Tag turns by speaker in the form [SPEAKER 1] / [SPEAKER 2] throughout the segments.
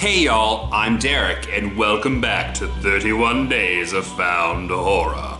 [SPEAKER 1] Hey y'all, I'm Derek, and welcome back to 31 Days of Found Horror.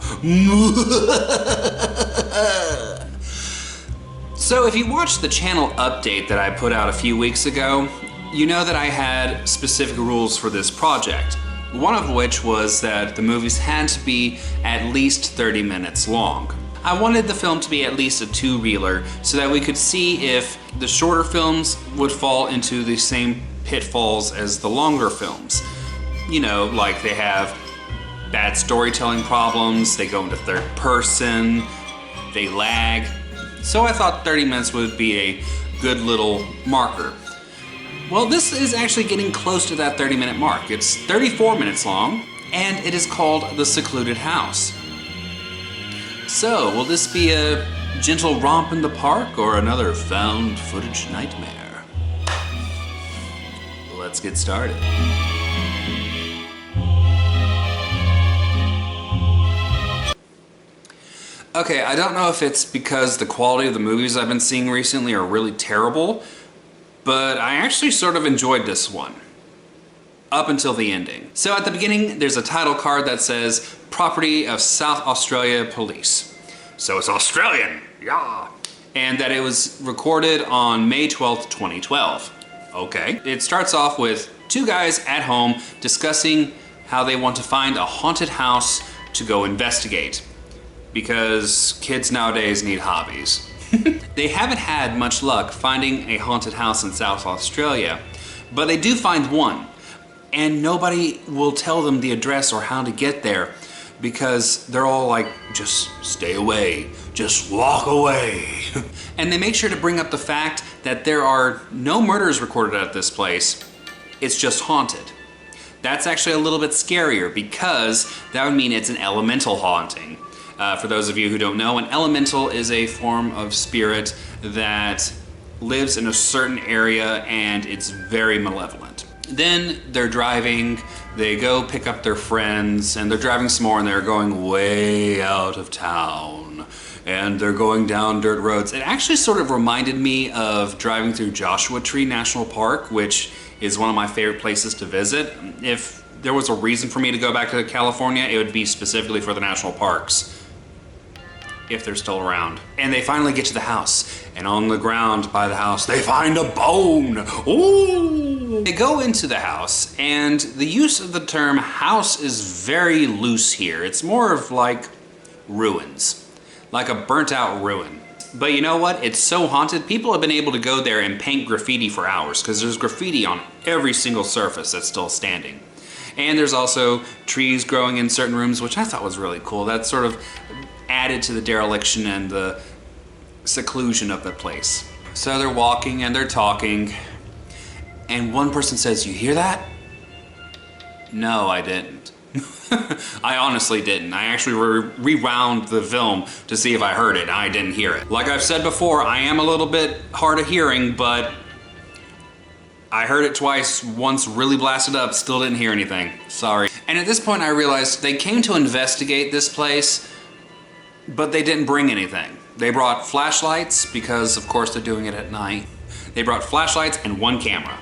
[SPEAKER 1] So if you watched the channel update that I put out a few weeks ago, you know that I had specific rules for this project. One of which was that the movies had to be at least 30 minutes long. I wanted the film to be at least a two-reeler so that we could see if the shorter films would fall into the same pitfalls as the longer films. You know, like they have bad storytelling problems, they go into third person, they lag. So I thought 30 minutes would be a good little marker. Well, this is actually getting close to that 30-minute mark. It's 34 minutes long, and it is called The Secluded House. So, will this be a gentle romp in the park or another found footage nightmare? Let's get started. Okay, I don't know if it's because the quality of the movies I've been seeing recently are really terrible, but I actually sort of enjoyed this one. Up until the ending. So at the beginning, there's a title card that says, Property of South Australia Police. So it's Australian, yeah. And that it was recorded on May 12th, 2012. Okay. It starts off with two guys at home discussing how they want to find a haunted house to go investigate. Because kids nowadays need hobbies. They haven't had much luck finding a haunted house in South Australia, but they do find one. And nobody will tell them the address or how to get there because they're all like, just stay away, just walk away. And they make sure to bring up the fact that there are no murders recorded at this place, it's just haunted. That's actually a little bit scarier because that would mean it's an elemental haunting. For those of you who don't know, an elemental is a form of spirit that lives in a certain area and it's very malevolent. Then they're driving, they go pick up their friends, and they're driving some more and they're going way out of town. And they're going down dirt roads. It actually sort of reminded me of driving through Joshua Tree National Park, which is one of my favorite places to visit. If there was a reason for me to go back to California, it would be specifically for the national parks. If they're still around. And they finally get to the house, and on the ground by the house, they find a bone. Ooh! They go into the house, and the use of the term house is very loose here. It's more of like ruins, like a burnt out ruin. But you know what? It's so haunted, people have been able to go there and paint graffiti for hours, because there's graffiti on every single surface that's still standing. And there's also trees growing in certain rooms, which I thought was really cool. That sort of added to the dereliction and the seclusion of the place. So they're walking and they're talking, and one person says, "You hear that?" No, I didn't. I honestly didn't. I actually rewound the film to see if I heard it. I didn't hear it. Like I've said before, I am a little bit hard of hearing, but I heard it twice, once really blasted up, still didn't hear anything. Sorry. And at this point I realized they came to investigate this place, but they didn't bring anything. They brought flashlights, because of course they're doing it at night. They brought flashlights and one camera.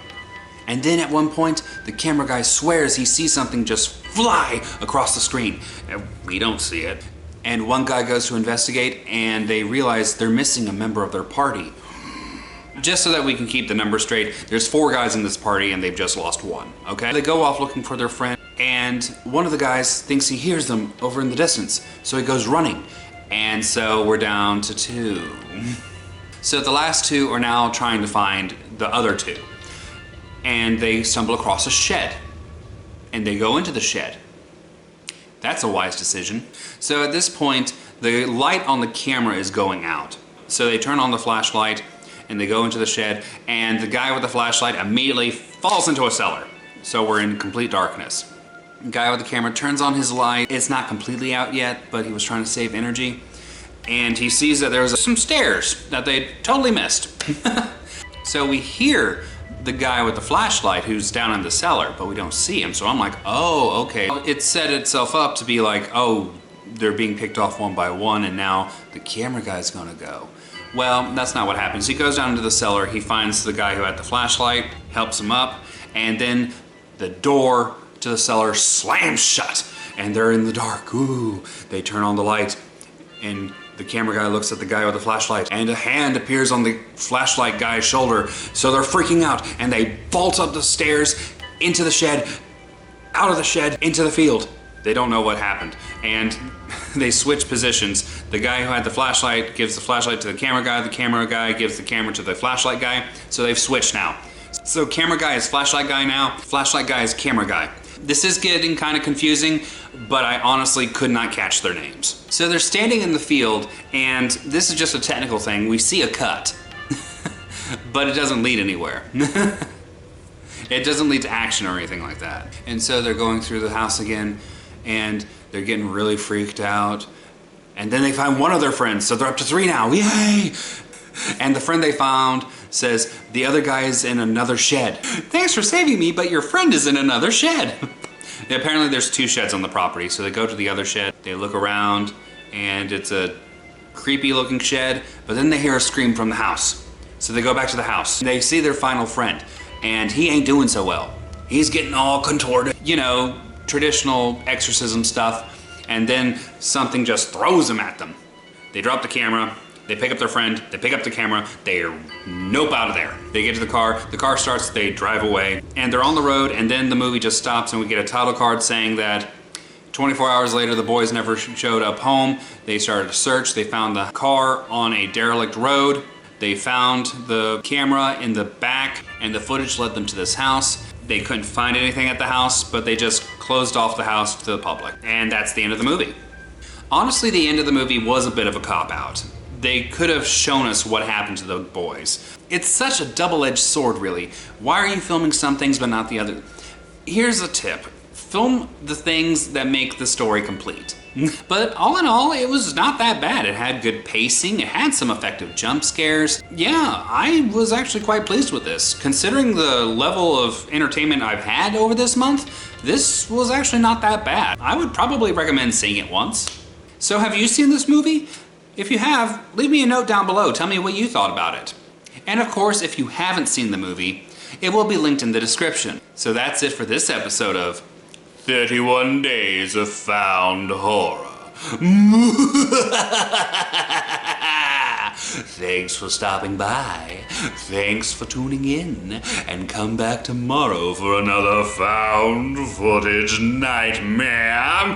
[SPEAKER 1] And then at one point, the camera guy swears he sees something just fly across the screen. And we don't see it. And one guy goes to investigate, and they realize they're missing a member of their party. Just so that we can keep the numbers straight, there's 4 guys in this party and they've just lost 1, okay? They go off looking for their friend, and one of the guys thinks he hears them over in the distance, so he goes running. And so we're down to 2. So the last 2 are now trying to find the other 2. And they stumble across a shed. And they go into the shed. That's a wise decision. So at this point, the light on the camera is going out. So they turn on the flashlight and they go into the shed, and the guy with the flashlight immediately falls into a cellar. So we're in complete darkness. The guy with the camera turns on his light. It's not completely out yet, but he was trying to save energy. And he sees that there's some stairs that they totally missed. So we hear the guy with the flashlight who's down in the cellar, but we don't see him. So I'm like, oh, okay. It set itself up to be like, oh, they're being picked off one by one, and now the camera guy's gonna go. Well, that's not what happens. He goes down into the cellar, he finds the guy who had the flashlight, helps him up, and then The door to the cellar slams shut, and they're in the dark. Ooh, they turn on the light, and the camera guy looks at the guy with the flashlight, and a hand appears on the flashlight guy's shoulder. So they're freaking out, and they vault up the stairs, into the shed, out of the shed, into the field. They don't know what happened, and they switch positions. The guy who had the flashlight gives the flashlight to the camera guy gives the camera to the flashlight guy, so they've switched now. So camera guy is flashlight guy now, flashlight guy is camera guy. This is getting kind of confusing, but I honestly could not catch their names. So they're standing in the field, and this is just a technical thing. We see a cut, but it doesn't lead anywhere. It doesn't lead to action or anything like that. And so they're going through the house again, and they're getting really freaked out. And then they find one of their friends, so they're up to 3 now, yay! And the friend they found says, the other guy is in another shed. Thanks for saving me, but your friend is in another shed. Apparently there's 2 sheds on the property, so they go to the other shed, they look around, and it's a creepy looking shed, but then they hear a scream from the house. So they go back to the house. They see their final friend, and he ain't doing so well. He's getting all contorted, you know, traditional exorcism stuff, and then something just throws him at them. They drop the camera, they pick up their friend, they pick up the camera, they're nope out of there. They get to the car starts, they drive away, and they're on the road, and then the movie just stops and we get a title card saying that 24 hours later, the boys never showed up home. They started a search, they found the car on a derelict road, they found the camera in the back, and the footage led them to this house. They couldn't find anything at the house, but they just closed off the house to the public. And that's the end of the movie. Honestly, the end of the movie was a bit of a cop-out. They could have shown us what happened to the boys. It's such a double-edged sword, really. Why are you filming some things but not the other? Here's a tip. Film the things that make the story complete. But all in all, it was not that bad. It had good pacing, it had some effective jump scares. Yeah, I was actually quite pleased with this. Considering the level of entertainment I've had over this month, this was actually not that bad. I would probably recommend seeing it once. So have you seen this movie? If you have, leave me a note down below. Tell me what you thought about it. And of course, if you haven't seen the movie, it will be linked in the description. So that's it for this episode of 31 Days of Found Horror. Thanks for stopping by. Thanks for tuning in. And come back tomorrow for another found footage nightmare.